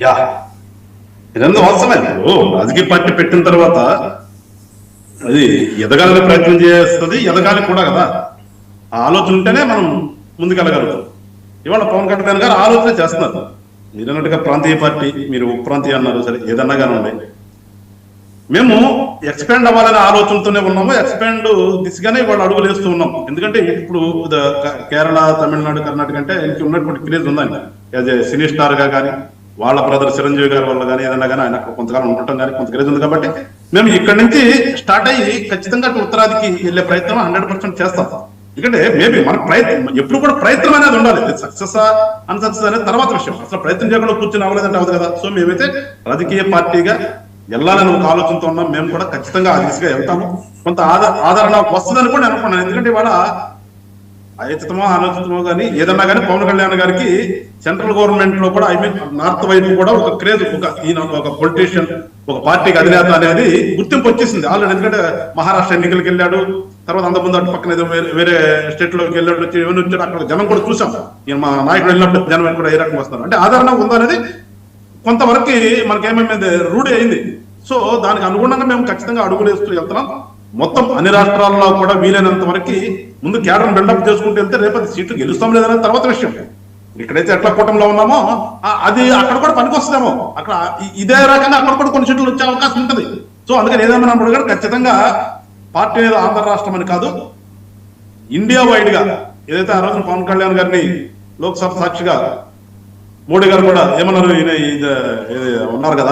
Yeah, ఇదంతా వాస్తవమే. ఓ రాజకీయ పార్టీ పెట్టిన తర్వాత అది ఎదగాలని ప్రయత్నం చేస్తుంది, ఎదగాలి కూడా కదా. ఆ ఆలోచన ఉంటేనే మనం ముందుకెళ్ళగలుగుతాం. ఇవాళ పవన్ కళ్యాణ్ గారు ఆలోచన చేస్తున్నారు. మీరు అన్నట్టుగా ప్రాంతీయ పార్టీ, మీరు ఉప ప్రాంతీయ అన్నారు, సరే ఏదన్నా కానివ్వండి. మేము ఎక్స్పాండ్ అవ్వాలనే ఆలోచనతోనే ఉన్నాము, ఎక్స్పాండ్ దిశగానే వాళ్ళు అడుగులు వేస్తూ ఉన్నాం. ఎందుకంటే ఇప్పుడు కేరళ, తమిళనాడు, కర్ణాటక అంటే ఇంక ఉన్నటువంటి క్రేజ్ ఉందండి. యాజ్ ఏ సినీ స్టార్ గా కానీ, వాళ్ళ బ్రదర్ చిరంజీవి గారి వల్ల కానీ ఏదన్నా కానీ ఆయన కొంతకాలం ఉండటం కానీ కొంత క్రేజ్ ఉంది. కాబట్టి మేము ఇక్కడి నుంచి స్టార్ట్ అయ్యి ఖచ్చితంగా ఉత్తరాదికి వెళ్ళే ప్రయత్నం 100% చేస్తాం. ఎందుకంటే మేబీ మన ప్రయత్నం ఎప్పుడు కూడా ప్రయత్నం అనేది ఉండాలి. సక్సెస్ అన్సక్సెస్ అనేది తర్వాత విషయం. అసలు ప్రయత్నం చేయకుండా కూర్చొని అవ్వలేదంటే అవ్వదు కదా. సో మేమైతే రాజకీయ పార్టీగా వెళ్ళాలని ఒక ఆలోచనతో ఉన్నాం. మేము కూడా ఖచ్చితంగా ఆ దిశగా వెళ్తాము. కొంత ఆదరణ వస్తుందని కూడా నేను అనుకున్నాను. ఎందుకంటే ఇవాళ అయచితమో ఆలోచితమో కానీ ఏదన్నా కానీ పవన్ కళ్యాణ్ గారికి సెంట్రల్ గవర్నమెంట్ లో కూడా, ఐ మీన్ నార్త్ వైపు కూడా ఒక క్రేజ్, ఒక పొలిటీషియన్, ఒక పార్టీకి అధినేత అనేది గుర్తింపు వచ్చేసింది ఆల్రెడీ. ఎందుకంటే మహారాష్ట్ర ఎన్నికలకు వెళ్ళాడు, తర్వాత అంతకుముందు అటు పక్కన ఏదో వేరే స్టేట్ లోకి వెళ్ళాడు, వచ్చాడు. అక్కడ జనం కూడా చూసాం. మా నాయకుడు వెళ్ళినప్పుడు జనం కూడా ఏ రకంగా వస్తారు అంటే ఆదరణ ఉందనేది కొంతవరకు మనకేమైంది, రూఢి అయింది. సో దానికి అనుగుణంగా మేము ఖచ్చితంగా అడుగులు వేస్తూ వెళ్తున్నాం. మొత్తం అన్ని రాష్ట్రాల్లో కూడా వీలైనంత వరకు ముందు క్యాడర్ బిల్డప్ చేసుకుంటూ వెళ్తే రేపటి సీట్లు గెలుస్తాం లేదనేది తర్వాత విషయం. ఇక్కడైతే ఎట్లా కూటమిలో ఉన్నామో అది అక్కడ కూడా పనికొస్తుందేమో. అక్కడ ఇదే రకంగా అక్కడ కూడా కొన్ని సీట్లు వచ్చే అవకాశం ఉంటుంది. సో అందుకని ఏదేమైనా కూడా ఖచ్చితంగా పార్టీ అనేది ఆంధ్ర రాష్ట్రం అని కాదు, ఇండియా వైడ్ గా ఏదైతే ఆ రోజున పవన్ కళ్యాణ్ గారిని లోక్సభ సాక్షిగా మోడీ గారు కూడా ఏమన్నారు, ఉన్నారు కదా